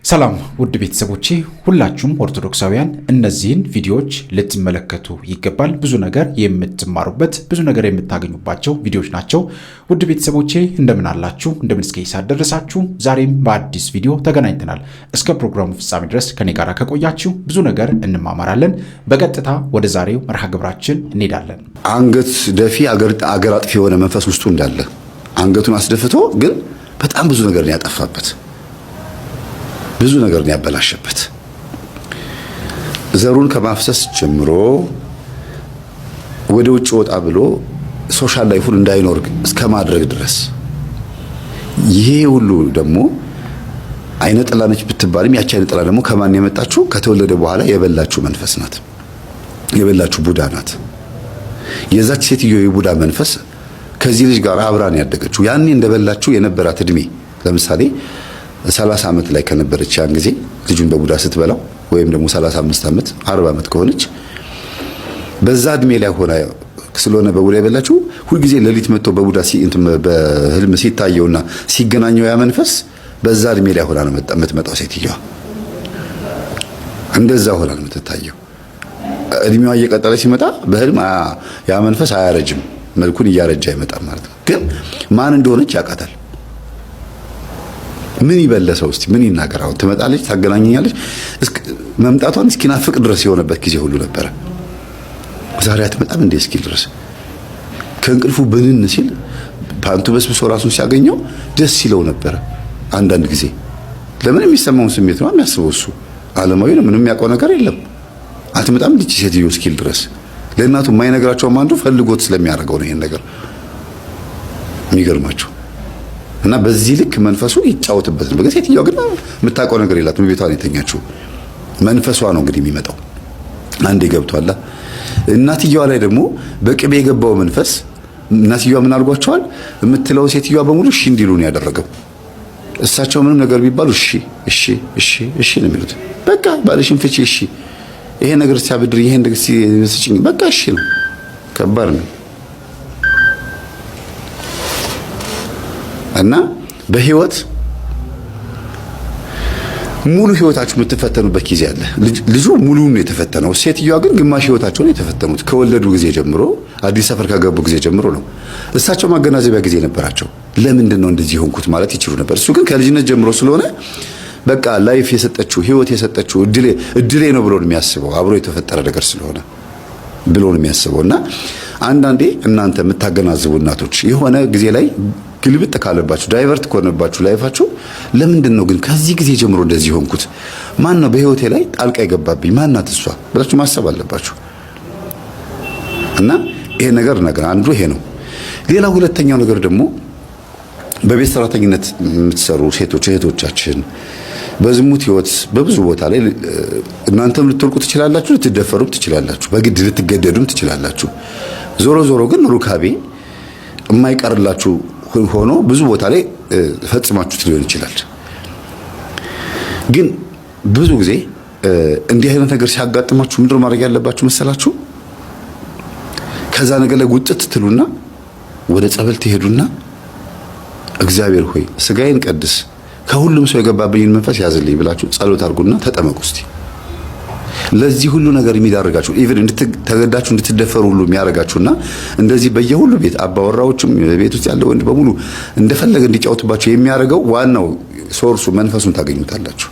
ሰላም ውድ ቤተሰቦቼ ሁላችሁም ኦርቶዶክሳውያን እነዚህን ቪዲዮዎች ልትመለከቱ ይገባል። ብዙ ነገር የምትማሩበት ብዙ ነገር የምታገኙባቸው ቪዲዮዎች ናቸው። ውድ ቤተሰቦቼ እንደምን አላችሁ? እንደምን እስከ ይሳት ደረሳችሁ? ዛሬም በአዲስ ቪዲዮ ተገናኝተናል። እስከ ፕሮግራሙ ፍጻሜ ድረስ ከኔ ጋር ከቆያችሁ ብዙ ነገር እንማማራለን። በቀጥታ ወደ ዛሬው መርሃ ግብራችን እንሄዳለን። አንገት ደፊ አገር አጥፊ የሆነ መንፈስ ውስጡ እንዳለ አንገቱን አስደፍቶ ግን በጣም ብዙ ነገር ያጠፋበት ብዙ ነገር ያበላሸበት ዘሩን ከማፍሰስ ጀምሮ ወደ ውጭ ወጣ ብሎ ሶሻል ላይፉን እንዳይኖር እስከ ማድረግ ድረስ ይሄ ሁሉ ደግሞ አይነ ጥላ ነች ብትባልም ያቺ አይነ ጥላ ደግሞ ከማን የመጣችው ከተወለደ በኋላ የበላችሁ መንፈስ ናት። የበላችሁ ቡዳ ናት። የዛች ሴትዮ የቡዳ መንፈስ ከዚህ ልጅ ጋር አብራን ያደገችው ያኔ እንደበላችሁ የነበራት እድሜ ለምሳሌ 30 ዓመት ላይ ከነበረች ያን ጊዜ ልጁን በቡዳ ስትበላው ወይም ደግሞ 35 ዓመት 40 ዓመት ከሆነች በዛ እድሜ ላይ ሆና ስለሆነ በቡዳ የበላችሁ ሁሉ ጊዜ ለሊት መጥቶ በቡዳ በህልም ሲታየውና ሲገናኘው ያ መንፈስ በዛ እድሜ ላይ ሆና ነው የምትመጣው። ሴትየዋ እንደዛ ሆና ነው የምትታየው። እድሜዋ እየቀጠለ ሲመጣ በህልም ያ መንፈስ አያረጅም፣ መልኩን እያረጃ ይመጣል ማለት ነው። ግን ማን እንደሆነች ያውቃታል። ምን ይበለሰው እስቲ ምን ይናገር? አሁን ትመጣለች፣ ታገናኘኛለች። መምጣቷን እስኪናፍቅ ድረስ የሆነበት ጊዜ ሁሉ ነበረ። ዛሬ አትመጣም እንዴ እስኪል ድረስ ከእንቅልፉ ብንን ሲል ፓንቱ በስብሶ ራሱን ሲያገኘው ደስ ይለው ነበረ። አንዳንድ ጊዜ ለምን የሚሰማውን ስሜት ነው የሚያስበው እሱ። ዓለማዊ ነው፣ ምንም የሚያውቀው ነገር የለም። አትመጣም እንዴ ሴትዮ እስኪል ድረስ ለእናቱ የማይነግራቸው አንዱ ፈልጎት ስለሚያደርገው ነው ይሄን ነገር የሚገርማቸው። እና በዚህ ልክ መንፈሱ ይጫወትበት ነው። ሴትዮዋ ግን የምታውቀው ነገር የላትም። ቤቷን የተኛችው መንፈሷ ነው እንግዲህ የሚመጣው። አንዴ ገብቷል። እናትየዋ ላይ ደግሞ በቅቤ የገባው መንፈስ እናትየዋ ምን አድርጓቸዋል? የምትለው ሴትዮዋ በሙሉ እሺ እንዲሉ ነው ያደረገው። እሳቸው ምንም ነገር ቢባሉ እሺ እሺ እሺ እሺ ነው የሚሉት። በቃ ባለሽን ፍቺ እሺ፣ ይሄ ነገር ሲያብድር ይሄ ነገር ሲስጭኝ በቃ እሺ ነው። ከባድ ነው። እና በህይወት ሙሉ ህይወታችሁ የምትፈተኑበት ጊዜ አለ። ልጁ ሙሉውን ነው የተፈተነው። ሴትዮዋ ግን ግማሽ ህይወታቸውን የተፈተኑት ከወለዱ ጊዜ ጀምሮ አዲስ ሰፈር ከገቡ ጊዜ ጀምሮ ነው። እሳቸው ማገናዘቢያ ጊዜ ነበራቸው። ለምንድን ነው እንደዚህ ሆንኩት ማለት ይችሉ ነበር። እሱ ግን ከልጅነት ጀምሮ ስለሆነ በቃ ላይፍ የሰጠችው ህይወት የሰጠችው እድሌ ነው ብሎ ነው የሚያስበው። አብሮ የተፈጠረ ነገር ስለሆነ ብሎ ነው የሚያስበው። እና አንዳንዴ እናንተ የምታገናዝቡ እናቶች የሆነ ጊዜ ላይ ግልብጥ ካለባችሁ ዳይቨርት ከሆነባችሁ ላይፋችሁ ለምንድን ነው ግን ከዚህ ጊዜ ጀምሮ እንደዚህ ሆንኩት? ማን ነው በህይወቴ ላይ ጣልቃ የገባብኝ? ማን ናት እሷ ብላችሁ ማሰብ አለባችሁ። እና ይሄ ነገር አንዱ ይሄ ነው። ሌላ ሁለተኛው ነገር ደግሞ በቤት ሰራተኝነት የምትሰሩ ሴቶች እህቶቻችን በዝሙት ህይወት በብዙ ቦታ ላይ እናንተም ልትወልቁ ትችላላችሁ፣ ልትደፈሩም ትችላላችሁ፣ በግድ ልትገደዱም ትችላላችሁ። ዞሮ ግን ሩካቤ የማይቀርላችሁ ሆኖ ብዙ ቦታ ላይ ፈጽማችሁት ሊሆን ይችላል። ግን ብዙ ጊዜ እንዲህ አይነት ነገር ሲያጋጥማችሁ ምንድነው ማድረግ ያለባችሁ መሰላችሁ? ከዛ ነገር ላይ ጉጥት ትሉና ወደ ጸበል ትሄዱና እግዚአብሔር ሆይ ስጋዬን ቀድስ፣ ከሁሉም ሰው የገባብኝን መንፈስ ያዝልኝ ብላችሁ ጸሎት አድርጉና ተጠመቁ እስቲ። ለዚህ ሁሉ ነገር የሚዳርጋችሁ ኢቭን ተገዳችሁ እንድትደፈሩ ሁሉ የሚያረጋችሁና እንደዚህ በየሁሉ ቤት አባወራዎችም ቤት ውስጥ ያለው ወንድ በሙሉ እንደፈለገ እንዲጫወትባችሁ የሚያረጋው ዋናው ሶርሱ መንፈሱን ታገኙታላችሁ።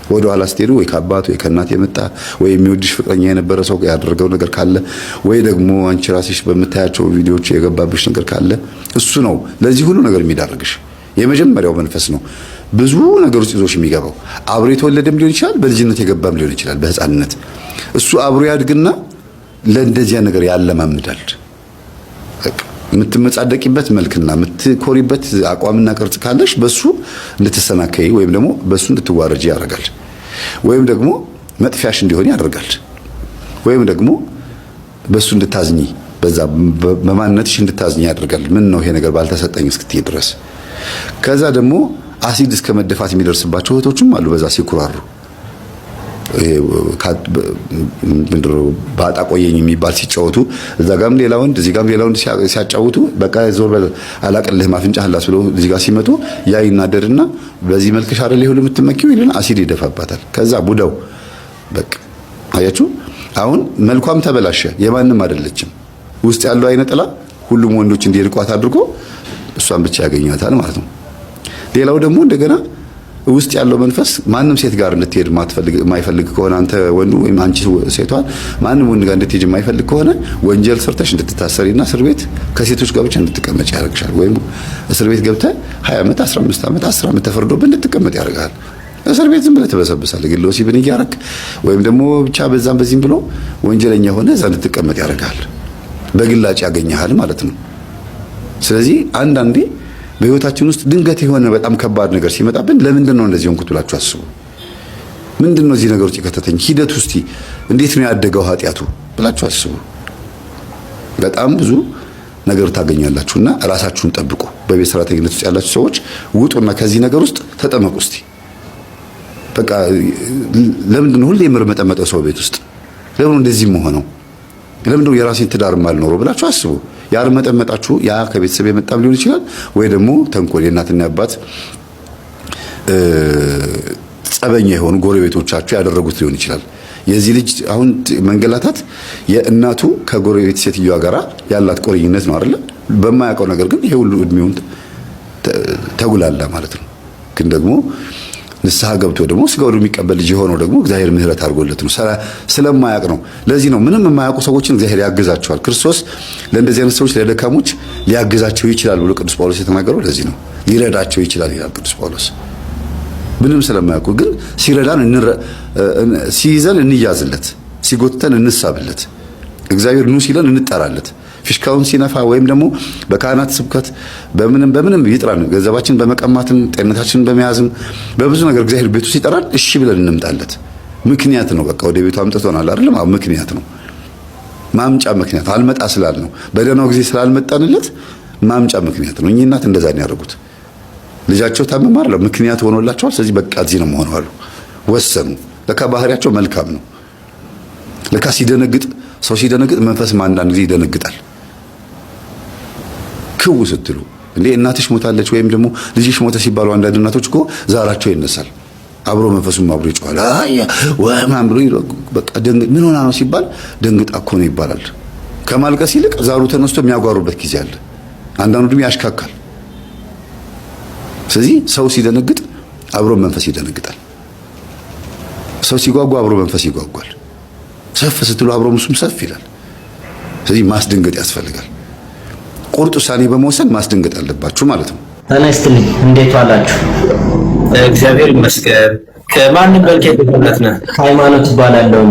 ወደ ኋላ ስትሄዱ ወይ ከአባቱ ወይ ከእናት የመጣ ወይ የሚወድሽ ፍቅረኛ የነበረ ሰው ያደረገው ነገር ካለ ወይ ደግሞ አንቺ ራስሽ በምታያቸው ቪዲዮዎች የገባብሽ ነገር ካለ እሱ ነው ለዚህ ሁሉ ነገር የሚዳርግሽ። የመጀመሪያው መንፈስ ነው ብዙ ነገሮች ይዞሽ የሚገባው። አብሮ የተወለደም ሊሆን ይችላል፣ በልጅነት የገባም ሊሆን ይችላል፣ በህፃንነት እሱ አብሮ ያድግና ለእንደዚያ ነገር ያለማምዳል። የምትመጻደቂበት መልክና የምትኮሪበት አቋምና ቅርጽ ካለሽ በሱ እንድትሰናከይ ወይም ደግሞ በሱ እንድትዋረጂ ያደርጋል። ወይም ደግሞ መጥፊያሽ እንዲሆን ያደርጋል። ወይም ደግሞ በሱ እንድታዝኚ በዛ በማንነትሽ እንድታዝኚ ያደርጋል። ምን ነው ይሄ ነገር ባልተሰጠኝ እስክትይ ድረስ። ከዛ ደግሞ አሲድ እስከ መደፋት የሚደርስባቸው እህቶችም አሉ። በዛ ሲኩራሩ ምንድነው ባጣ ቆየኝ የሚባል ሲጫወቱ እዛ ጋርም ሌላ ወንድ እዚህ ጋርም ሌላ ወንድ ሲያጫውቱ በቃ ዞር በል አላቅልህ ማፍንጫህ ላስ ብሎ እዚህ ጋር ሲመጡ ያ ይናደድና በዚህ መልክሽ አይደል ይሁን የምትመኪው ይልና አሲድ ይደፋባታል። ከዛ ቡዳው በቃ አያችሁ አሁን መልኳም ተበላሸ፣ የማንም አይደለችም። ውስጥ ያለው አይነ ጥላ ሁሉም ወንዶች እንዲርቋት አድርጎ እሷን ብቻ ያገኛታል ማለት ነው። ሌላው ደግሞ እንደገና ውስጥ ያለው መንፈስ ማንም ሴት ጋር እንድትሄድ የማይፈልግ ከሆነ አንተ ወንዱ ወይም አንቺ ሴቷን ማንም ወንድ ጋር እንድትሄድ የማይፈልግ ከሆነ ወንጀል ሰርተሽ እንድትታሰሪና እስር ቤት ከሴቶች ጋር ብቻ እንድትቀመጭ ያደርግሻል። ወይም እስር ቤት ገብተህ 20 ዓመት 15 ዓመት 10 ዓመት ተፈርዶብህ እንድትቀመጥ ያደርጋል። እስር ቤት ዝም ብለህ ትበሰብሳለህ። ግን ለወሲብን እያረክ ወይም ደግሞ ብቻ በዛም በዚህም ብሎ ወንጀለኛ ሆነ እዛ እንድትቀመጥ ያደርጋል። በግላጭ ያገኘሃል ማለት ነው። ስለዚህ አንዳንዴ በህይወታችን ውስጥ ድንገት የሆነ በጣም ከባድ ነገር ሲመጣብን ለምንድን ነው እንደዚህ ሆንኩት ብላችሁ አስቡ። ምንድን ነው እዚህ ነገር ውስጥ የከተተኝ ሂደት ውስጥ እንዴት ነው ያደገው ኃጢአቱ ብላችሁ አስቡ። በጣም ብዙ ነገር ታገኛላችሁና ራሳችሁን ጠብቁ። በቤት ሰራተኝነት ውስጥ ያላችሁ ሰዎች ውጡና ከዚህ ነገር ውስጥ ተጠመቁ እስቲ። በቃ ለምንድን ነው ሁሌ የምርመጠመጠው ሰው ቤት ውስጥ ለምን እንደዚህ መሆነው? ለምንድን ነው የራሴን ትዳር ማልኖረው ብላችሁ አስቡ። ያርመጠመጣችሁ ያ ከቤተሰብ የመጣም ሊሆን ይችላል፣ ወይ ደግሞ ተንኮል የእናትና አባት ጸበኛ የሆኑ ጎረቤቶቻችሁ ያደረጉት ሊሆን ይችላል። የዚህ ልጅ አሁን መንገላታት የእናቱ ከጎረቤት ሴትዮዋ ጋር ያላት ቆርኝነት ነው አይደል? በማያውቀው ነገር ግን ይሄ ሁሉ እድሜውን ተጉላላ ማለት ነው። ግን ደግሞ ንስሐ ገብቶ ደግሞ ስጋው የሚቀበል ልጅ የሆነው ደግሞ እግዚአብሔር ምሕረት አድርጎለት ነው፣ ስለማያውቅ ነው። ለዚህ ነው ምንም የማያውቁ ሰዎችን እግዚአብሔር ያግዛቸዋል። ክርስቶስ ለእንደዚህ አይነት ሰዎች ለደካሞች ሊያግዛቸው ይችላል ብሎ ቅዱስ ጳውሎስ የተናገረው ለዚህ ነው። ሊረዳቸው ይችላል ይላል ቅዱስ ጳውሎስ። ምንም ስለማያውቁ ግን ሲረዳን ሲይዘን እንያዝለት፣ ሲጎትተን እንሳብለት፣ እግዚአብሔር ኑ ሲለን እንጠራለት። ፊሽካውን ሲነፋ ወይም ደግሞ በካህናት ስብከት በምንም ይጥራን፣ ገንዘባችን በመቀማትም ጤንነታችንን በመያዝም በብዙ ነገር እግዚአብሔር ቤቱ ሲጠራን እሺ ብለን እንምጣለት። ምክንያት ነው። በቃ ወደ ቤቱ አምጥቶናል አይደለም? አዎ ምክንያት ነው። ማምጫ ምክንያት አልመጣ ስላል ነው። በደህናው ጊዜ ስላልመጣንለት ማምጫ ምክንያት ነው። እኚህ እናት እንደዛ ነው ያደረጉት። ልጃቸው ታመማ አይደለም ምክንያት ሆኖላቸዋል። ስለዚህ በቃ እዚህ ነው መሆኑ አሉ፣ ወሰኑ። ለካ ባህሪያቸው መልካም ነው። ለካ ሰው ሲደነግጥ መንፈስም አንዳንድ ጊዜ ይደነግጣል። ክው ስትሉ እንዴ እናትሽ ሞታለች ወይም ደግሞ ልጅሽ ሞተ ሲባሉ አንዳንድ እናቶች እኮ ዛራቸው ይነሳል፣ አብሮ መንፈሱም አብሮ ይጮሃል። ወማን ብሎ በቃ ምን ሆና ነው ሲባል ደንግጣ እኮ ነው ይባላል። ከማልቀስ ይልቅ ዛሩ ተነስቶ የሚያጓሩበት ጊዜ አለ። አንዳንዱ ደግሞ ያሽካካል። ስለዚህ ሰው ሲደነግጥ አብሮ መንፈስ ይደነግጣል። ሰው ሲጓጓ አብሮ መንፈስ ይጓጓል። ሰፍ ስትሉ አብሮ ሙስም ሰፍ ይላል። ስለዚህ ማስደንገጥ ያስፈልጋል። ቁርጥ ውሳኔ በመወሰን ማስደንገጥ አለባችሁ ማለት ነው። ተነስተልኝ እንዴት ዋላችሁ? እግዚአብሔር ይመስገን። ከማንም በልኬ ተቆለት ነው። ሃይማኖት ባላለው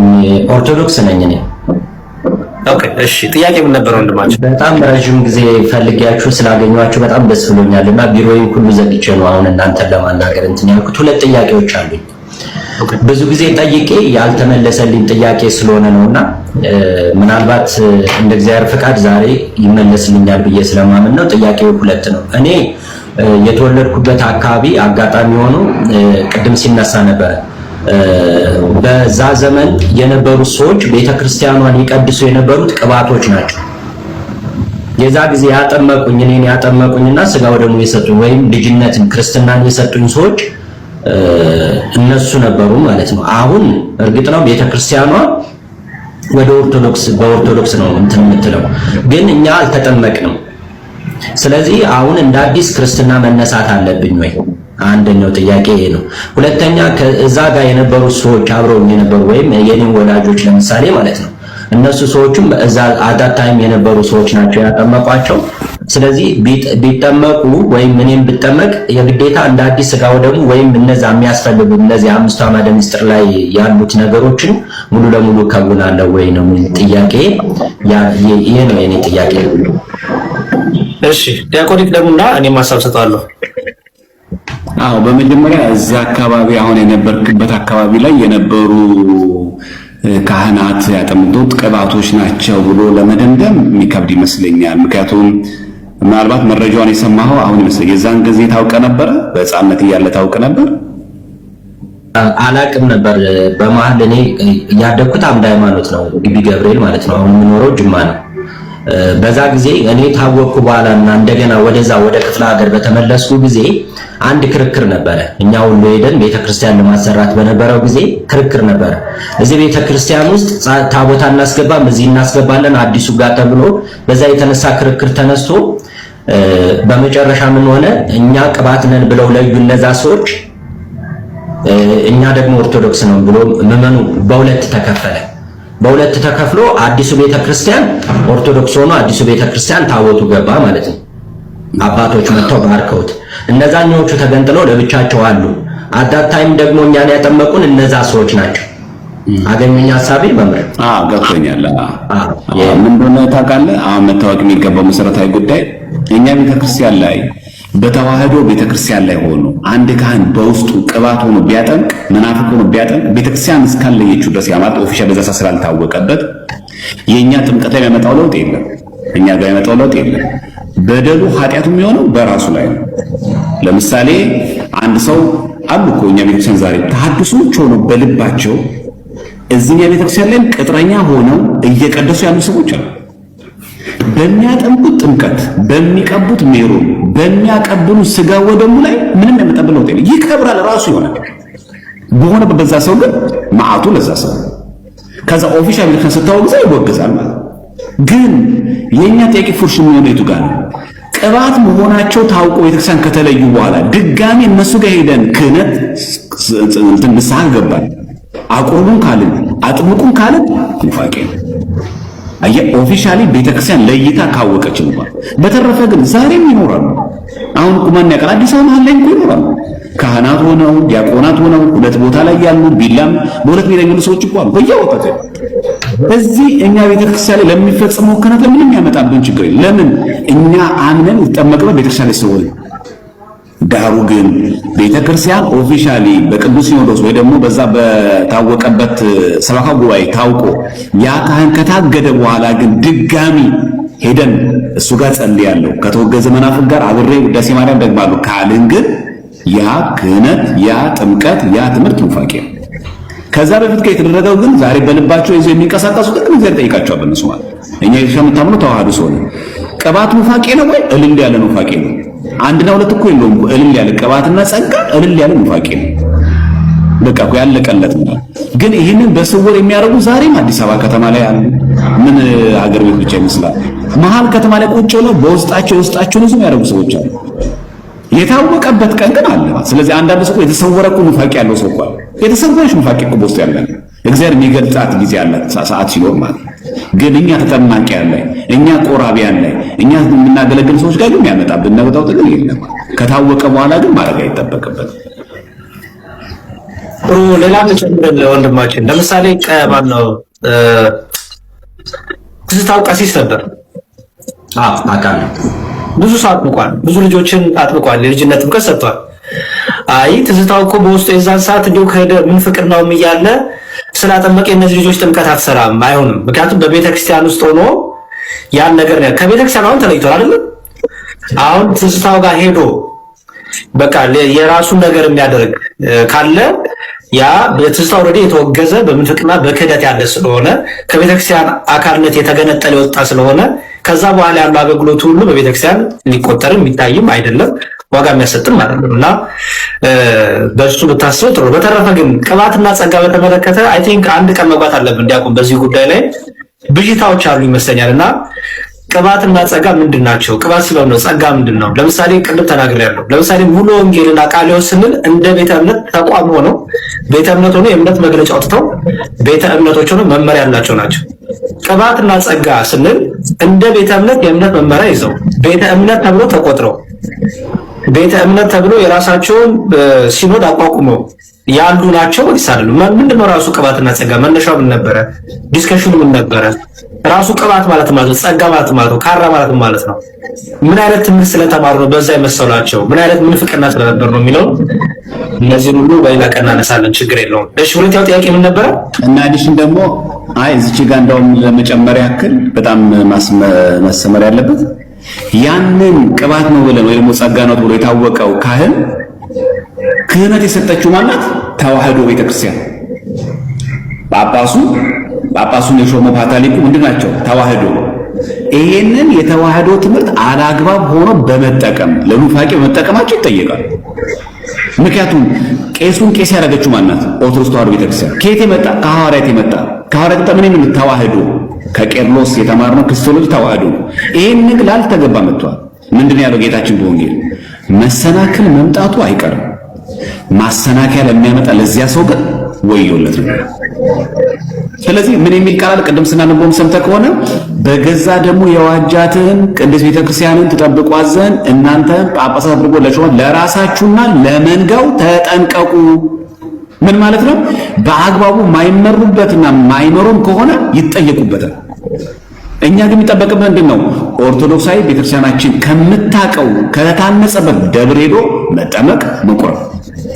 ኦርቶዶክስ ነኝ እኔ። ኦኬ እሺ። ጥያቄ ምን ነበር ወንድማችን? በጣም ረጅም ጊዜ ፈልጊያችሁ ስላገኘኋችሁ በጣም ደስ ብሎኛልና ቢሮዬን ሁሉ ዘግቼ ነው አሁን እናንተን ለማናገር እንትን ያልኩት። ሁለት ጥያቄዎች አሉኝ። ብዙ ጊዜ ጠይቄ ያልተመለሰልኝ ጥያቄ ስለሆነ ነውና ምናልባት እንደ እግዚአብሔር ፍቃድ ዛሬ ይመለስልኛል ብዬ ስለማምን ነው። ጥያቄው ሁለት ነው። እኔ የተወለድኩበት አካባቢ አጋጣሚ ሆኖ ቅድም ሲነሳ ነበር፣ በዛ ዘመን የነበሩ ሰዎች ቤተክርስቲያኗን ይቀድሱ የነበሩት ቅባቶች ናቸው። የዛ ጊዜ እኔን ያጠመቁኝና ስጋው ደግሞ የሰጡኝ ወይም ልጅነትን ክርስትናን የሰጡኝ ሰዎች እነሱ ነበሩ ማለት ነው። አሁን እርግጥ ነው ቤተክርስቲያኗ ወደ በኦርቶዶክስ ነው እንትን የምትለው፣ ግን እኛ አልተጠመቅንም። ስለዚህ አሁን እንደ አዲስ ክርስትና መነሳት አለብኝ ወይ? አንደኛው ጥያቄ ይሄ ነው። ሁለተኛ ከዛ ጋር የነበሩ ሰዎች አብረው የነበሩ ወይም የኔን ወላጆች ለምሳሌ ማለት ነው እነሱ ሰዎችም እዛ አዳታይም የነበሩ ሰዎች ናቸው ያጠመቋቸው። ስለዚህ ቢጠመቁ ወይም እኔም ብጠመቅ የግዴታ እንደ አዲስ ስጋው ደግሞ ወይም እነዛ የሚያስፈልጉ እነዚህ አምስቱ አዕማደ ምስጢር ላይ ያሉት ነገሮችን ሙሉ ለሙሉ ከውናለሁ ወይ ነው ጥያቄ። ይሄ ነው የኔ ጥያቄ። እሺ ዲያቆኒክ ደግሞና እኔ ማሳብ ሰጣለሁ። አዎ በመጀመሪያ እዛ አካባቢ አሁን የነበርክበት አካባቢ ላይ የነበሩ ካህናት ያጠምቁት ቅባቶች ናቸው ብሎ ለመደምደም የሚከብድ ይመስለኛል። ምክንያቱም ምናልባት መረጃውን የሰማኸው አሁን ይመስለኛል። የዛን ጊዜ ታውቀ ነበረ? በሕፃንነት እያለ ታውቀ ነበር? አላቅም ነበር። በመሀል እኔ ያደግኩት አምድ ሃይማኖት ነው፣ ግቢ ገብርኤል ማለት ነው። አሁን የምኖረው ጅማ ነው። በዛ ጊዜ እኔ ታወቅኩ በኋላ እና እንደገና ወደዛ ወደ ክፍለ ሀገር በተመለስኩ ጊዜ አንድ ክርክር ነበረ። እኛ ሁሉ ሄደን ቤተክርስቲያን ለማሰራት በነበረው ጊዜ ክርክር ነበረ። እዚህ ቤተክርስቲያን ውስጥ ታቦታ እናስገባም፣ እዚህ እናስገባለን አዲሱ ጋር ተብሎ በዛ የተነሳ ክርክር ተነስቶ በመጨረሻ ምን ሆነ? እኛ ቅባት ነን ብለው ለዩ እነዛ ሰዎች፣ እኛ ደግሞ ኦርቶዶክስ ነው ብሎ ምዕመኑ በሁለት ተከፈለ። በሁለት ተከፍሎ አዲሱ ቤተክርስቲያን ኦርቶዶክስ ሆኖ አዲሱ ቤተክርስቲያን ታቦቱ ገባ ማለት ነው። አባቶች መጥተው ባርከውት፣ እነዛኞቹ ተገንጥለው ለብቻቸው አሉ። አዳት ታይም ደግሞ እኛን ያጠመቁን እነዛ ሰዎች ናቸው። አገኘኛ ሐሳቤ መምር ገብቶኛል። ምን እንደሆነ ታውቃለህ? አሁን መታወቅ የሚገባው መሰረታዊ ጉዳይ እኛ ቤተክርስቲያን ላይ በተዋህዶ ቤተክርስቲያን ላይ ሆኖ አንድ ካህን በውስጡ ቅባት ሆኖ ቢያጠምቅ መናፍቅ ሆኖ ቢያጠምቅ ቤተክርስቲያን እስካለየችው ድረስ ያማጥ ኦፊሻል ደዛ ስላልታወቀበት የኛ ጥምቀት ላይ የሚያመጣው ለውጥ የለም። እኛ ጋር የሚያመጣው ለውጥ የለም። በደሉ ኃጢአቱ የሚሆነው በራሱ ላይ ነው። ለምሳሌ አንድ ሰው አሉ እኮ እኛ ቤተክርስቲያን ዛሬ ተሐድሶች ሆነው በልባቸው እዚህኛ ቤተክርስቲያን ላይ ቅጥረኛ ሆነው እየቀደሱ ያሉ ሰዎች አሉ። በሚያጠምቁት ጥምቀት፣ በሚቀቡት ሜሮን፣ በሚያቀብሉ ስጋ ወደሙ ላይ ምንም ያመጣብን ለውጥ የለም። ይከብራል፣ ራሱ ይሆናል። በሆነ በዛ ሰው ግን መዓቱ ለዛ ሰው ከዛ ኦፊሻል ቤተክርስቲያን ስታወግዛ ይወገዛል ማለት ግን የኛ ጥያቄ ፉርሽ የሚሆነው የቱ ጋር ነው? ቅባት መሆናቸው ታውቆ ቤተክርስቲያን ከተለዩ በኋላ ድጋሚ እነሱ ጋር ሄደን ክህነት ንስሐ ገባን አቁርቡን ካልን አጥምቁን ካልን ንፋቄ ነው። አየ ኦፊሻሊ ቤተክርስቲያን ለይታ ካወቀች እንኳን በተረፈ ግን ዛሬም ይኖራሉ። አሁን ማን ያውቃል? አዲስ አበባ ላይ እንኳን ይኖራሉ። ካህናት ሆነው ዲያቆናት ሆነው ሁለት ቦታ ላይ ያሉ ቢላም በሁለት ቤት የሚሉ ሰዎች እንኳን በየወጣቱ እዚህ እኛ ቤተክርስቲያን ላይ ለሚፈጽመው ክህነት ለምንም ያመጣብን ችግር የለም። ለምን እኛ አምነን የተጠመቅነው ቤተክርስቲያን ላይ ስለሆነ። ዳሩ ግን ቤተክርስቲያን ኦፊሻሊ በቅዱስ ሲኖዶስ ወይ ደግሞ በዛ በታወቀበት ሰበካ ጉባኤ ታውቆ ያ ካህን ከታገደ በኋላ ግን ድጋሚ ሄደን እሱ ጋር ጸልያለሁ ከተወገዘ መናፍቅ ጋር አብሬ ውዳሴ ማርያም ደግማለሁ ካልን ግን ያ ክህነት ያ ጥምቀት ያ ትምህርት ንፋቄ ነው። ከዛ በፊት የተደረገው ግን ዛሬ በልባቸው ይዘው የሚንቀሳቀሱት ግን እግዚአብሔር ጠይቃቸዋል። በእነሱ ማለት እኛ ኢየሱስ የምታምነው ተዋህዶ ሰው ነው። ቅባት ንፋቄ ነው ወይ እልል ያለ ንፋቄ ነው? አንድና ሁለት እኮ የለውም። እልል ያለ ቅባትና ጸጋ እልል ያለ ንፋቄ ነው። በቃ እኮ ያለቀለት ነው። ግን ይህንን በስውር የሚያደርጉ ዛሬም አዲስ አበባ ከተማ ላይ አሉ። ምን ሀገር ቤት ብቻ ይመስላል። መሀል ከተማ ላይ ቁጭ ብለው በውስጣቸው ውስጣቸውን ይዘው ያደርጉ ሰዎች አሉ። የታወቀበት ቀን ግን አለ። ስለዚህ አንዳንድ ሰው የተሰወረ እኮ ንፋቄ ያለው ሰው እኮ አለ። የተሰወረች ንፋቄ እኮ በውስጡ ያለ እግዚአብሔር የሚገልጣት ጊዜ አለ፣ ሰዓት ሲኖር ማለት። ግን እኛ ተጠማቂ ያለ እኛ ቆራቢያን ላይ እኛ የምናገለግል ሰዎች ጋር ግን ያመጣብን ነገጣው ጥቅም የለም። ከታወቀ በኋላ ግን ማድረግ አይጠበቅበት። ሌላ ተጨምረን ወንድማችን ለምሳሌ ማን ነው ትዝታው ቀሲስ ነበር። አቃል ብዙ ሰው አጥምቋል፣ ብዙ ልጆችን አጥምቋል፣ የልጅነት ጥምቀት ሰጥቷል። አይ ትዝታው እኮ በውስጡ የዛን ሰዓት እንዲሁ ከሄደ ምንፍቅናውም እያለ ስላጠመቀ እነዚህ ልጆች ጥምቀት አትሰራም፣ አይሆንም። ምክንያቱም በቤተክርስቲያን ውስጥ ሆኖ ያን ነገር ነው ከቤተክርስቲያን አሁን ተለይቷል አይደል? አሁን ትዝታው ጋር ሄዶ በቃ የራሱን ነገር የሚያደርግ ካለ ያ በትዝታው ኦልሬዲ የተወገዘ በምንፍቅና በክህደት ያለ ስለሆነ ከቤተክርስቲያን አካልነት የተገነጠለ የወጣ ስለሆነ ከዛ በኋላ ያለው አገልግሎቱ ሁሉ በቤተክርስቲያን ሊቆጠርም የሚታይም አይደለም፣ ዋጋ የሚያሰጥም አይደለም። እና በሱ ብታስበው ጥሩ። በተረፈ ግን ቅባትና ጸጋ በተመለከተ አይ ቲንክ አንድ ቀን መግባት አለብን እንዲያውቁም በዚህ ጉዳይ ላይ ብዥታዎች አሉ ይመስለኛል። እና ቅባትና ጸጋ ምንድን ናቸው? ቅባት ሲባል ነው ጸጋ ምንድን ነው? ለምሳሌ ቅድም ተናግሬያለሁ። ለምሳሌ ሙሉ ወንጌልና ቃልዮስ ስንል እንደ ቤተ እምነት ተቋም ሆነው ቤተ እምነት ሆነው የእምነት መግለጫ አውጥተው ቤተ እምነቶች ሆነው መመሪያ ያላቸው ናቸው። ቅባትና ጸጋ ስንል እንደ ቤተ እምነት የእምነት መመሪያ ይዘው ቤተ እምነት ተብሎ ተቆጥረው ቤተ እምነት ተብሎ የራሳቸውን ሲኖድ አቋቁመው ያሉ ናቸው ይሳሉ። ምንድነው ራሱ ቅባትና ጸጋ? መነሻው ምን ነበረ? ዲስከሽኑ ምን ነበረ? ራሱ ቅባት ማለት ማለት ጸጋ ማለት ማለት ካራ ማለት ማለት ነው። ምን አይነት ትምህርት ስለተማሩ ነው በዛ የመሰላቸው? ምን አይነት ምንፍቅና ስለነበር ነው የሚለው እነዚህን ሁሉ በሌላ ቀን እናነሳለን፣ ችግር የለውም። እሺ ሁለተኛው ጥያቄ ምን ነበረ? እና አዲሽን ደግሞ እዚች ጋር እንደውም ለመጨመር ያክል በጣም ማሰመር ያለበት ያንን ቅባት ነው ብለን ወይ ደግሞ ጸጋ ነው ብሎ የታወቀው ካህን ክህነት የሰጠችው ማለት ተዋህዶ ቤተክርስቲያን ጳጳሱን የሾመው ፓትርያርኩ ምንድናቸው? ተዋህዶ። ይሄንን የተዋህዶ ትምህርት አላግባብ ሆኖ በመጠቀም ለኑፋቄ በመጠቀማቸው ይጠየቃል። ምክንያቱም ቄሱን ቄስ ያደረገችው ማናት? ኦርቶዶክስ ተዋህዶ ቤተክርስቲያን። ከየት የመጣ? ከሐዋርያት የመጣ ምን የሚል ተዋህዶ። ከቄርሎስ የተማርነው ክርስቶሎጂ ተዋህዶ። ይሄን ንግል አልተገባ መጥቷል። ምንድን ያለው ጌታችን በወንጌል? መሰናክል መምጣቱ አይቀርም፣ ማሰናከያ ለሚያመጣ ለዚያ ሰው ግን ወዮለት ነው። ስለዚህ ምን የሚል ቃል ቅድም ስናነበውም ሰምተህ ከሆነ በገዛ ደግሞ የዋጃትን ቅድስት ቤተክርስቲያንን ትጠብቋት ዘንድ እናንተ ጳጳሳት አድርጎ ለሾመ ለራሳችሁና ለመንጋው ተጠንቀቁ። ምን ማለት ነው? በአግባቡ ማይመሩበትና ማይመሩም ከሆነ ይጠየቁበታል። እኛ ግን የሚጠበቅብን ምንድን ነው? ኦርቶዶክሳዊ ቤተክርስቲያናችን ከምታቀው ከታነጸበት ደብር ሄዶ መጠመቅ መቁረብ።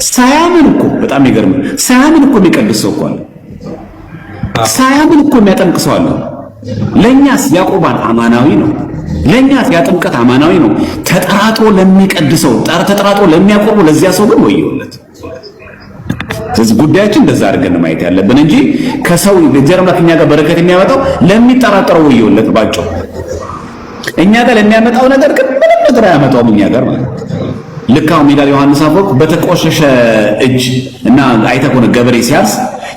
ሳያምን እኮ በጣም ይገርም፣ ሳያምን እኮ የሚቀድስ ሰው እኮ አለ። ሳያምን እኮ የሚያጠምቅ ሰው አለ። ለእኛስ ያቆባን አማናዊ ነው፣ ለእኛስ ያጥምቀት አማናዊ ነው። ተጠራጥሮ ለሚቀድሰው ተጠራጥሮ ለሚያቆርቡ ለዚያ ሰው ግን ወየውለት። ስለዚህ ጉዳያችን እንደዛ አድርገን ማየት ያለብን እንጂ ከሰው እግዚአብሔር አምላክ እኛ ጋር በረከት የሚያመጣው ለሚጠራጠረው ወየውለት ባጭው። እኛ ጋር ለሚያመጣው ነገር ግን ምንም ነገር አያመጣውም እኛ ጋር ማለት ነው። ልክ አሁን ይላል ዮሐንስ አፈወርቅ በተቆሸሸ እጅ እና አይተህ ከሆነ ገበሬ ሲያርስ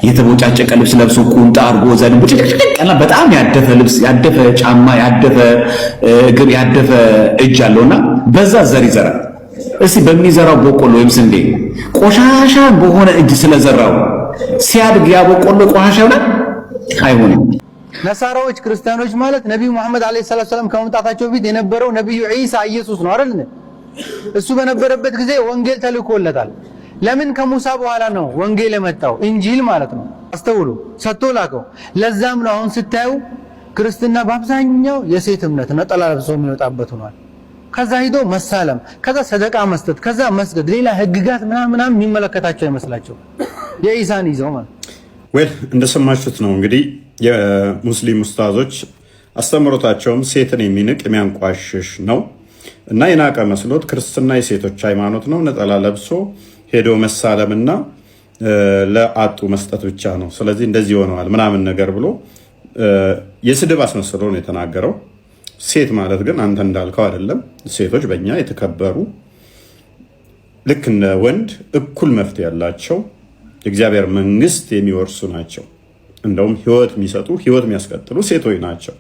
የተቦጫጨቀ ልብስ ለብሶ ቁንጣ አድርጎ ዘንቦ ጭቅጭቅና በጣም ያደፈ ልብስ፣ ያደፈ ጫማ፣ ያደፈ እግር፣ ያደፈ እጅ አለውና በዛ ዘር ይዘራል። እስቲ በሚዘራው በቆሎ ወይም ስንዴ ቆሻሻ በሆነ እጅ ስለዘራው ሲያድግ ያ በቆሎ ቆሻሻ ይሆናል? አይሆንም። ነሳራዎች ክርስቲያኖች ማለት ነብዩ መሐመድ አለይሂ ሰላም ከመምጣታቸው በፊት የነበረው ነብዩ ዒሳ ኢየሱስ ነው አይደል? እሱ በነበረበት ጊዜ ወንጌል ተልኮለታል። ለምን ከሙሳ በኋላ ነው ወንጌል የመጣው? እንጂል ማለት ነው። አስተውሉ፣ ሰጥቶ ላከው። ለዛም ነው አሁን ስታዩ ክርስትና በአብዛኛው የሴት እምነት ነጠላ ለብሶ የሚወጣበት ሆኗል። ከዛ ሂዶ መሳለም፣ ከዛ ሰደቃ መስጠት፣ ከዛ መስገድ፣ ሌላ ህግጋት ምናምን የሚመለከታቸው አይመስላቸው የኢሳን ይዘው ማለት እንደሰማችሁት ነው። እንግዲህ የሙስሊም ኡስታዞች አስተምሮታቸውም ሴትን የሚንቅ የሚያንቋሽሽ ነው እና የናቀ መስሎት ክርስትና የሴቶች ሃይማኖት ነው፣ ነጠላ ለብሶ ሄዶ መሳለምና ለአጡ መስጠት ብቻ ነው፣ ስለዚህ እንደዚህ ሆነዋል ምናምን ነገር ብሎ የስድብ አስመስሎ ነው የተናገረው። ሴት ማለት ግን አንተ እንዳልከው አይደለም። ሴቶች በእኛ የተከበሩ ልክ እንደ ወንድ እኩል መፍት ያላቸው የእግዚአብሔር መንግስት የሚወርሱ ናቸው። እንደውም ህይወት የሚሰጡ ህይወት የሚያስቀጥሉ ሴቶች ናቸው።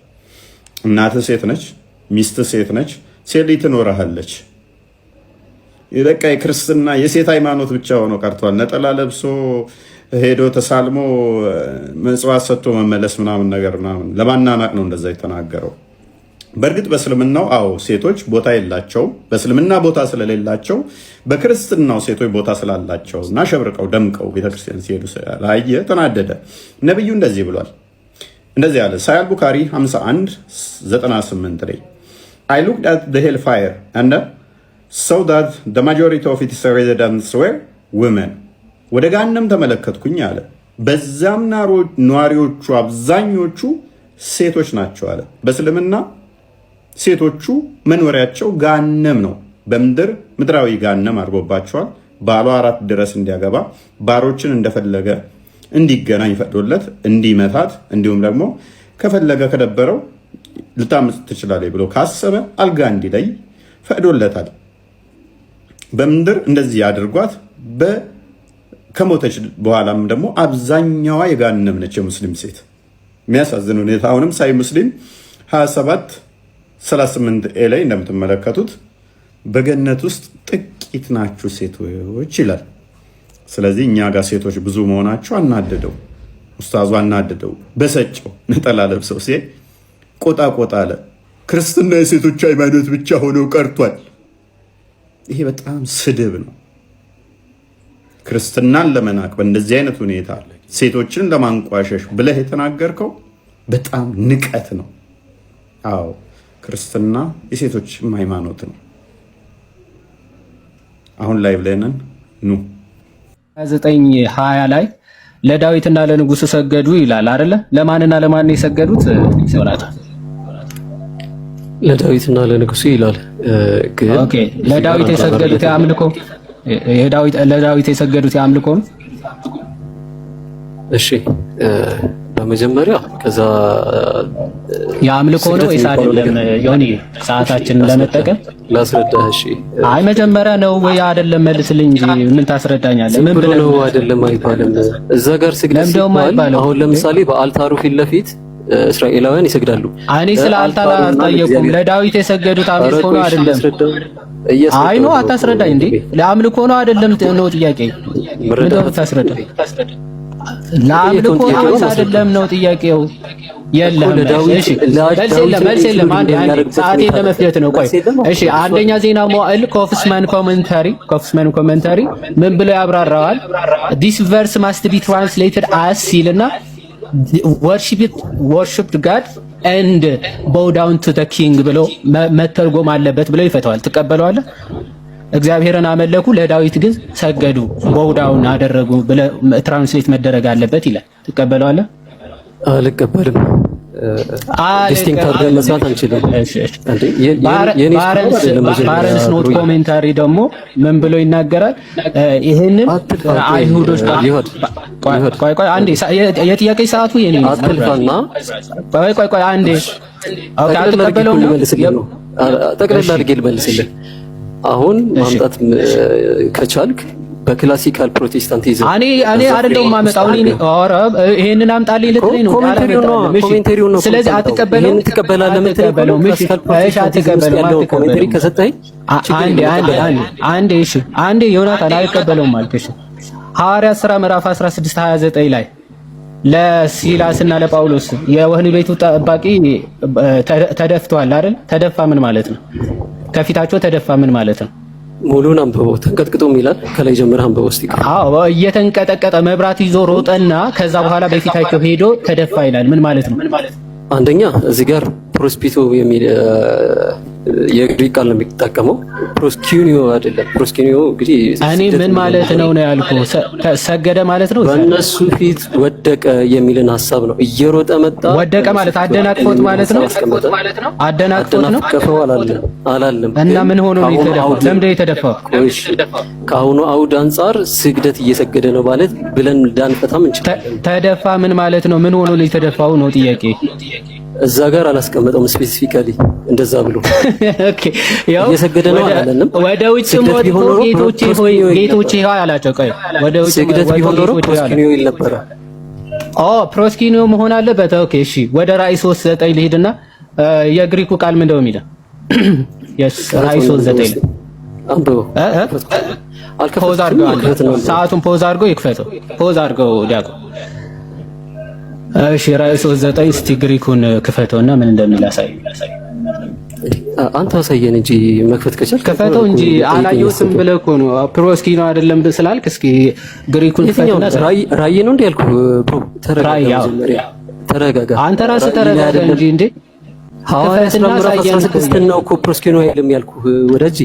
እናትህ ሴት ነች፣ ሚስትህ ሴት ነች፣ ሴት ልጅ ትኖርሃለች። በቃ የክርስትና የሴት ሃይማኖት ብቻ ሆኖ ቀርቷል። ነጠላ ለብሶ ሄዶ ተሳልሞ መጽዋት ሰጥቶ መመለስ ምናምን ነገር ምናምን ለማናናቅ ነው እንደዛ የተናገረው። በእርግጥ በእስልምናው ሴቶች ቦታ የላቸውም። በእስልምና ቦታ ስለሌላቸው በክርስትናው ሴቶች ቦታ ስላላቸው እና ሸብርቀው ደምቀው ቤተክርስቲያን ሲሄዱ ስላየ ተናደደ። ነብዩ እንደዚህ ብሏል፣ እንደዚህ አለ። ሳሂህ ቡኻሪ 51:98 ላይ I looked at the hellfire and saw that the majority of its residents were women. ወደ ገሃነም ተመለከትኩኝ አለ፣ በዛም ነዋሪዎቹ አብዛኞቹ ሴቶች ናቸው አለ። በእስልምና ሴቶቹ መኖሪያቸው ገሃነም ነው። በምድር ምድራዊ ገሃነም አድርጎባቸዋል። ባሏ 4 ድረስ እንዲያገባ ባሮችን እንደፈለገ እንዲገናኝ ፈቅዶለት እንዲመታት፣ እንዲሁም ደግሞ ከፈለገ ከደበረው ልታምጽ ትችላለች ብሎ ካሰበ አልጋ እንዲለይ ፈቅዶለታል። በምድር እንደዚህ አድርጓት ከሞተች በኋላም ደግሞ አብዛኛዋ የገሃነም ነች የሙስሊም ሴት። የሚያሳዝን ሁኔታ አሁንም ሳሂህ ሙስሊም 27:38 ላይ እንደምትመለከቱት በገነት ውስጥ ጥቂት ናችሁ ሴቶች ይላል። ስለዚህ እኛ ጋር ሴቶች ብዙ መሆናቸው አናደደው፣ ኡስታዙ አናደደው፣ በሰጨው ነጠላ ለብሰው ሲል ቆጣ አለ። ክርስትና የሴቶች ሃይማኖት ብቻ ሆኖ ቀርቷል። ይሄ በጣም ስድብ ነው። ክርስትናን ለመናቅ በእንደዚህ አይነት ሁኔታ ሴቶችን ለማንቋሸሽ ብለህ የተናገርከው በጣም ንቀት ነው። ክርስትና የሴቶች ሃይማኖት ነው። አሁን ላይ ብለንን 29:20 ላይ ለዳዊትና ለንጉሱ ሰገዱ ይላል አይደለ? ለማንና ለማን ነው የሰገዱት? ለዳዊትና ለንጉሱ ይላል። ኦኬ፣ ለዳዊት የሰገዱት ያምልኮ ለዳዊት የሰገዱት ያምልኮ ነው። እሺ በመጀመሪያ ከዛ የአምልኮ ነው ወይስ አይደለም? ዮኒ ሰዓታችንን ለመጠቀም ላስረዳህ። እሺ አይ መጀመሪያ ነው ወይ አይደለም መልስልኝ እንጂ ምን ታስረዳኛለህ? ምን ብለህ ነው አይደለም አይባልም። እዛ ጋር ስግደት አሁን ለምሳሌ በአልታሩ ፊት ለፊት እስራኤላውያን ይሰግዳሉ። እኔ ስለ አልታር አልጠየቁም። ለዳዊት የሰገዱት አምልኮ ነው አይደለም? አይ ነው አታስረዳኝ እንዴ? ለአምልኮ ነው አይደለም ነው ጥያቄ። ምን ነው ታስረዳኝ? ለአምልኮ ነው አይደለም ነው ጥያቄው። የለም እሺ፣ መልስ የለም። አንዴ ሰዓቴን ለመፍጀት ነው። ቆይ እሺ፣ አንደኛ ዜና መዋዕል ኮፍስማን ኮሜንታሪ ምን ብሎ ያብራራዋል? this verse must be translated as ሲልና worshiped God and bow down to the king ብሎ መተርጎም አለበት ብለው ይፈታዋል። ትቀበለዋለህ? እግዚአብሔርን አመለኩ ለዳዊት ግን ሰገዱ bow down አደረጉ ብለ ትራንስሌት መደረግ አለበት ይላል። ትቀበለዋለህ? አልቀበልም። ዲስቲንክት አድርገን መስራት አንችልም። ባረንስ ኖት ኮሜንታሪ ደግሞ ምን ብሎ ይናገራል? ይሄንን አይሁዶች ቆይ አንዴ የጥያቄ ሰዓቱ የኔ ነው። አትልፋና ቆይ አንዴ ኦኬ፣ አትቀበለው ነው ጠቅላላ አድርጌ ልመልስልህ። አሁን ማምጣት ከቻልክ በክላሲካል ፕሮቴስታንቲዝም እኔ አይደለም ማመጣው ኦራ ይሄንን አምጣልኝ ልትለኝ ነው። ኮሜንታሪው ነው። ስለዚህ አትቀበለው። ይሄን ትቀበላለህ? ምን ተቀበለው? እሺ አትቀበለው። ኮሜንታሪ ከሰጠኝ አንዴ እሺ አንዴ ዮናታን አልቀበለውም አልከሽ። ሐዋርያት ሥራ ምዕራፍ 16:29 ላይ ለሲላስና ለጳውሎስ የወህኒ ቤቱ ጠባቂ ተደፍቷል አይደል? ተደፋ ምን ማለት ነው? ከፊታቸው ተደፋ ምን ማለት ነው? ሙሉን አንብበው። ተንቀጥቅጦም ይላል። ከላይ ጀምረህ አንብበው እስቲ። አዎ እየተንቀጠቀጠ መብራት ይዞ ሮጠና ከዛ በኋላ በፊታቸው ሄዶ ተደፋ ይላል። ምን ማለት ነው? አንደኛ እዚህ ጋር ፕሮስፒቶ የሚል የግሪክ ቃል ነው የሚጠቀመው። ፕሮስኪኒዮ አይደለም። ፕሮስኪኒዮ እንግዲህ እኔ ምን ማለት ነው ያልኩህ? ሰገደ ማለት ነው። በእነሱ ፊት ወደቀ የሚልን ሐሳብ ነው። እየሮጠ መጣ። ወደቀ ማለት አደናቅፎት ማለት ነው። አደናቅፎት ነው። ከፈው አላለም። እና ምን ሆኖ ነው የተደፋው? ለምንድን ነው የተደፋው? ከአሁኑ አውድ አንጻር ስግደት እየሰገደ ነው ማለት ብለን ዳንፈታም እንችላለን። ተደፋ ምን ማለት ነው? ምን ሆኖ ነው የተደፋው ነው ጥያቄ። እዛ ጋር አላስቀመጠውም ስፔሲፊካሊ እንደዛ ብሎ። ኦኬ ያው እየሰገደ ነው አላለም። ወደ ውጭ ሞቶ ጌቶቼ ሆይ አላቸው። ቆይ ወደ ውጭ ስግደት ቢሆን ኖሮ ፕሮስኪኒዮ ይል ነበር። ፕሮስኪኒዮ መሆን አለበት። ኦኬ እሺ፣ ወደ ራእይ 3:9 ልሂድና የግሪኩ ቃል ምንድን ነው የሚለው? ራእይ 3:9 አንብበው። ፖዝ አድርገው፣ ሰዓቱን ፖዝ አድርገው ይክፈተው። ፖዝ አድርገው ዲያቆ። እሺ ራእይ 3:9 እስቲ ግሪኩን ክፈተውና ምን እንደሚል አሳይ። አንተ አሳየን እንጂ መክፈት ከቻልክ ክፈተው እንጂ አላየሁትም ብለህ እኮ ነው። ፕሮስኪኒዮ አይደለም ስላልክ እስኪ ግሪኩን ክፈተውና ራእይ ነው እንዴ ያልኩህ? ተረጋጋ። አንተ ራስህ ተረጋጋ እንጂ እንዴ። ሐዋርያት ሥራ ምዕራፍ 16 ነው እኮ ፕሮስኪኒዮ አይልም ያልኩህ ወዳጄ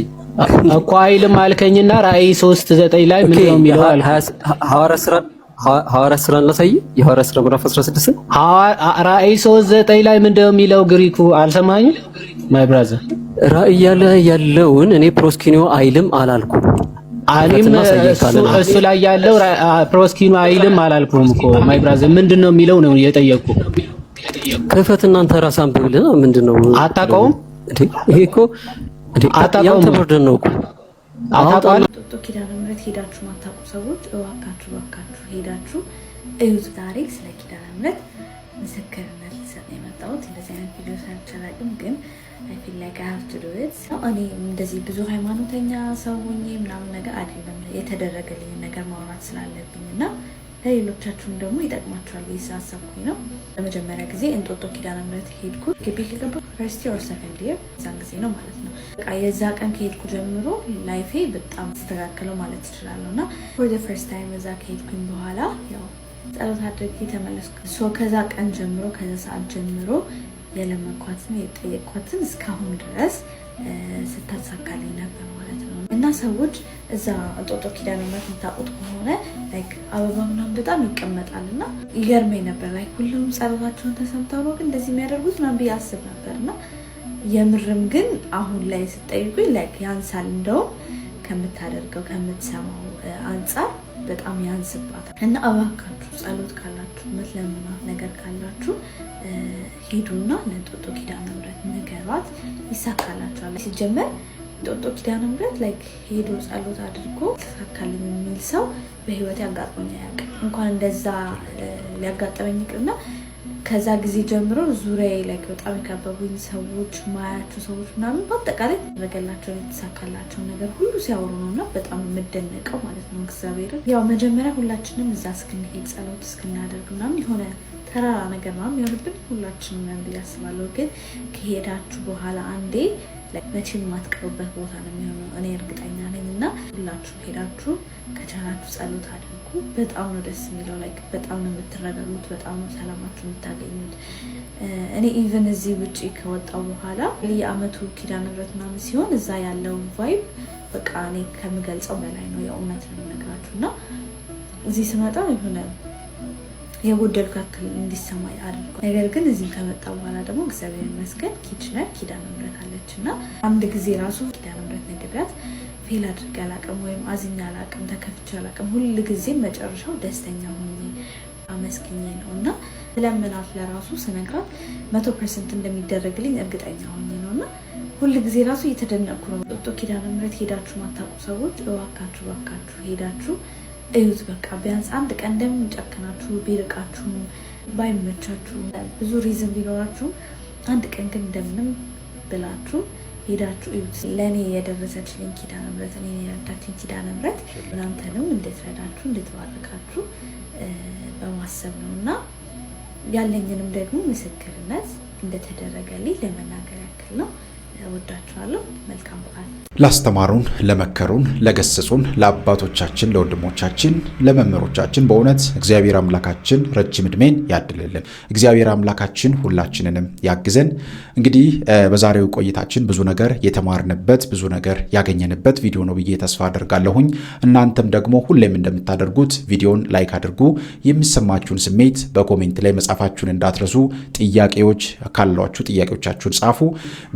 እኮ አይልም አልከኝና ራእይ 3:9 ላይ ምን ነው የሚለው? ሐዋርያት ሥራን ላሳይ። የሐዋርያት ሥራ ምዕራፍ 16 ራእይ 3:9 ላይ ምን ነው የሚለው? ግሪኩ አልሰማኝም ማይ ብራዘር። ራእይ ያለውን እኔ ፕሮስኪኒዮ አይልም አላልኩም። አሊም እሱ ላይ ያለው ፕሮስኪኒዮ አይልም አላልኩም እኮ ማይ ብራዘር። ምንድነው የሚለው ነው የጠየቁ። ክፈትና አንተ ራስህ አንብብልህ። ምንድነው አታውቀውም እንዴ? ይሄ እኮ ያንተ በርደን ነው እኮ አታውቀውም። ኪዳነ ምሕረት ሄዳችሁ ማታውቁ ሰዎች እባካችሁ ሄዳችሁ እዩት። ዛሬ ስለ ኪዳነ ምሕረት ምስክርነት ልሰጥ ነው የመጣሁት። እንደዚህ አይነት ቪዲዮ ሰርቼ አላውቅም፣ ግን I feel like I have to do it። እኔ እንደዚህ ብዙ ሃይማኖተኛ ሰው ሆኜ ምናምን ነገር አይደለም፣ የተደረገልኝ ነገር ማውራት ስላለብኝ እና ለሌሎቻችሁም ደግሞ ይጠቅማችኋል ብዬ ስላሰብኩኝ ነው። ለመጀመሪያ ጊዜ እንጦጦ ኪዳነ ምሕረት ሄድኩ። ግቢ ከገባሁ ፈርስት ኦር ሰከንድ ይር እዛን ጊዜ ነው ማለት ነው። በቃ የዛ ቀን ከሄድኩ ጀምሮ ላይፌ በጣም ተስተካከለው ማለት እችላለሁ። እና ፎር ዘ ፈርስት ታይም እዛ ከሄድኩኝ በኋላ ያው ጸሎት አድርጌ ተመለስኩ። ከዛ ቀን ጀምሮ ከዛ ሰዓት ጀምሮ የለመንኳትን የጠየቅኳትን እስካሁን ድረስ ስታሳካልኝ ነበር ማለት ነው። እና ሰዎች እዛ እንጦጦ ኪዳነ ምሕረት የምታውቁት ከሆነ ላይክ አበባ ምናምን በጣም ይቀመጣል እና ይገርመኝ ነበር። ላይክ ሁሉም ጸሎታቸውን ተሰምተው ነው ግን እንደዚህ የሚያደርጉት ምናምን ብዬ አስብ ነበር። እና የምርም ግን አሁን ላይ ስጠይቁኝ ላይክ ያንሳል እንደውም ከምታደርገው ከምትሰማው አንጻር በጣም ያንስባታል። እና እባካችሁ ጸሎት ካላችሁ የምትለምኗት ነገር ካላችሁ ሂዱና ለእንጦጦ ኪዳነ ምሕረት ንገሯት፣ ይሳካላችኋል። ሲጀመር እንጦጦ ኪዳነ ምሕረት ላይክ ሄዶ ጸሎት አድርጎ ተሳካልኝ የሚል ሰው በህይወት ያጋጥመኝ አያውቅም። እንኳን እንደዛ ሊያጋጠመኝ ይቅርና ከዛ ጊዜ ጀምሮ ዙሪያዬ ላይ በጣም የከበቡኝ ሰዎች ማያቸው ሰዎች ምናምን በአጠቃላይ ያደረገላቸውን የተሳካላቸውን ነገር ሁሉ ሲያወሩ ነው እና በጣም የምደነቀው ማለት ነው እግዚአብሔርን። ያው መጀመሪያ ሁላችንም እዛ እስክንሄድ ጸሎት እስክናደርግ ምናምን የሆነ ተራራ ነገር ምናምን የሆንብን ሁላችንም ነን ብዬ አስባለሁ። ግን ከሄዳችሁ በኋላ አንዴ መቼም የማትቀሩበት ቦታ ነው የሚሆነው እኔ እርግጠኛ ነኝ። እና ሁላችሁ ሄዳችሁ ከቻላችሁ ጸሎት አድርጉ። በጣም ነው ደስ የሚለው። ላይክ በጣም ነው የምትረጋጉት፣ በጣም ነው ሰላማችሁ የምታገኙት። እኔ ኢቨን እዚህ ውጪ ከወጣው በኋላ የአመቱ ኪዳነ ምሕረት ምናምን ሲሆን እዛ ያለው ቫይብ በቃ እኔ ከምገልጸው በላይ ነው። የእውነት ነው የምነግራችሁ። እና እዚህ ስመጣ የሆነ የጎደልኩ ያክል እንዲሰማኝ አድርጓል። ነገር ግን እዚህም ከመጣ በኋላ ደግሞ እግዚአብሔር ይመስገን ኪችነር ኪዳነ ምሕረት አለች እና አንድ ጊዜ ራሱ ኪዳነ ምሕረት ነግሬያት ፌል አድርጌ አላውቅም፣ ወይም አዝኜ አላውቅም፣ ተከፍቼ አላውቅም። ሁል ጊዜም መጨረሻው ደስተኛ ሆኜ አመስግኜ ነው እና ስለምናት ለራሱ ስነግራት 100% እንደሚደረግልኝ እርግጠኛ ሆኜ ነው እና ሁል ጊዜ ራሱ እየተደነቅኩ ነው። እንጦጦ ኪዳነ ምሕረት ሄዳችሁ ማታውቁ ሰዎች እባካችሁ ሄዳችሁ እዩት። በቃ ቢያንስ አንድ ቀን እንደምን ጨክናችሁ ቢርቃችሁ ባይመቻችሁ ብዙ ሪዝን ቢኖራችሁ አንድ ቀን ግን እንደምንም ብላችሁ ሄዳችሁ እዩት። ለእኔ የደረሰችልኝ ኪዳነ ምሕረት እኔ የረዳችኝ ኪዳነ ምሕረት እናንተንም እንድትረዳችሁ እንድትባርካችሁ በማሰብ ነው እና ያለኝንም ደግሞ ምስክርነት እንደተደረገልኝ ለመናገር ያክል ነው። ወዳችኋለሁ። መልካም በዓል። ላስተማሩን፣ ለመከሩን፣ ለገሰጹን ለአባቶቻችን፣ ለወንድሞቻችን፣ ለመምህሮቻችን በእውነት እግዚአብሔር አምላካችን ረጅም ዕድሜን ያድልልን። እግዚአብሔር አምላካችን ሁላችንንም ያግዘን። እንግዲህ በዛሬው ቆይታችን ብዙ ነገር የተማርንበት ብዙ ነገር ያገኘንበት ቪዲዮ ነው ብዬ ተስፋ አደርጋለሁኝ። እናንተም ደግሞ ሁሌም እንደምታደርጉት ቪዲዮን ላይክ አድርጉ። የሚሰማችሁን ስሜት በኮሜንት ላይ መጻፋችሁን እንዳትረሱ። ጥያቄዎች ካሏችሁ ጥያቄዎቻችሁን ጻፉ።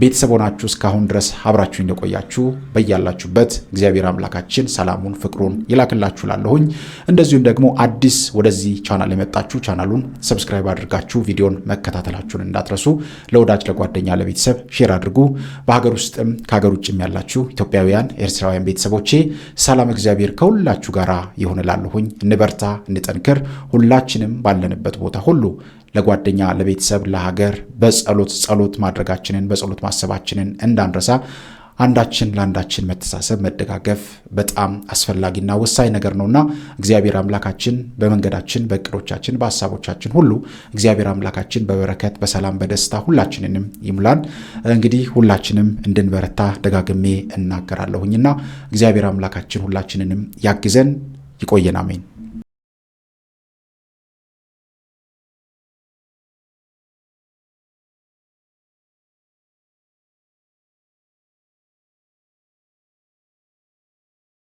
ቤተሰብ ሆናችሁ እስካሁን ድረስ አብራችሁ እንደቆያችሁ በያላችሁበት እግዚአብሔር አምላካችን ሰላሙን ፍቅሩን ይላክላችሁ ላለሁኝ። እንደዚሁም ደግሞ አዲስ ወደዚህ ቻናል የመጣችሁ ቻናሉን ሰብስክራይብ አድርጋችሁ ቪዲዮን መከታተላችሁን እንዳትረሱ። ለወዳጅ ለጓደኛ ለቤተሰብ ሼር አድርጉ። በሀገር ውስጥም ከሀገር ውጭም ያላችሁ ኢትዮጵያውያን ኤርትራውያን ቤተሰቦቼ ሰላም እግዚአብሔር ከሁላችሁ ጋር ይሁን ላለሁኝ። እንበርታ፣ እንጠንክር። ሁላችንም ባለንበት ቦታ ሁሉ ለጓደኛ ለቤተሰብ ለሀገር በጸሎት ማድረጋችንን በጸሎት ማሰባችንን እንዳንረሳ። አንዳችን ለአንዳችን መተሳሰብ መደጋገፍ በጣም አስፈላጊና ወሳኝ ነገር ነውና እግዚአብሔር አምላካችን በመንገዳችን በእቅዶቻችን በሐሳቦቻችን ሁሉ እግዚአብሔር አምላካችን በበረከት በሰላም በደስታ ሁላችንንም ይሙላን። እንግዲህ ሁላችንም እንድንበረታ ደጋግሜ እናገራለሁኝና እግዚአብሔር አምላካችን ሁላችንንም ያግዘን። ይቆየን። አሜን።